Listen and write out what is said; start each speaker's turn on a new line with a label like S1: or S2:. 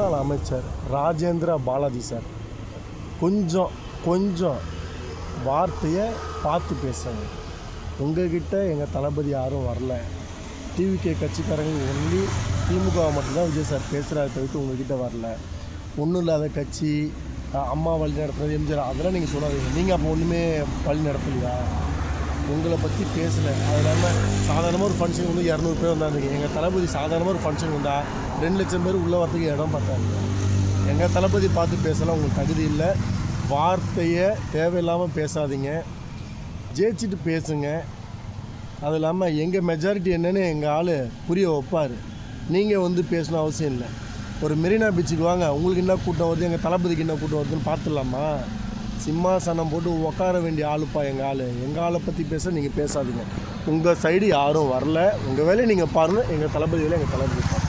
S1: முன்னாள் அமைச்சர் ராஜேந்திர பாலாஜி சார், கொஞ்சம் வார்த்தையை பார்த்து பேசுங்க. உங்ககிட்ட எங்கள் தளபதி யாரும் வரல. டிவிகே கட்சிக்காரங்க ஒன்லி திமுக மட்டும்தான் விஜய் சார் பேசுகிறாரு தவிர்த்து உங்ககிட்ட வரல. ஒன்றும் இல்லாத கட்சி, அம்மா வழி நடத்துறது, எம்ஜிஆர், அதெல்லாம் நீங்கள் சொல்லாதீங்க. நீங்கள் அப்போ ஒன்றுமே வழி நடத்தலையா? உங்களை பற்றி பேசலை. அது இல்லாமல் சாதாரணமாக ஒரு ஃபங்க்ஷன் வந்து 200 பேர் வந்தாங்க. எங்கள் தளபதி சாதாரணமாக ஒரு ஃபங்க்ஷன் வந்தால் 2 லட்சம் பேர் உள்ளே வரத்துக்கு இடம் பார்த்தாங்க. எங்கள் தளபதி பார்த்து பேசலாம் உங்களுக்கு தகுதி இல்லை. வார்த்தையை தேவையில்லாமல் பேசாதீங்க, ஜெயிச்சுட்டு பேசுங்க. அது இல்லாமல் எங்கள் மெஜாரிட்டி என்னென்னு எங்கள் ஆள் புரிய வைப்பார். நீங்கள் வந்து பேசணும் அவசியம் இல்லை. ஒரு மெரினா பீச்சுக்கு வாங்க, உங்களுக்கு என்ன கூட்டம் வருது, எங்கள் தளபதிக்கு என்ன கூட்டம் வருதுன்னு பார்த்துடலாமா? சிம்மாசனம் போட்டு உட்கார வேண்டிய ஆளுப்பா எங்கள் ஆளை பற்றி பேச நீங்கள் பேசாதீங்க. உங்கள் சைடு யாரும் வரல. உங்கள் வேலையை நீங்கள் பாருங்கள். எங்கள் தளபதி வேலை எங்கள் தளபதி பாருங்கள்.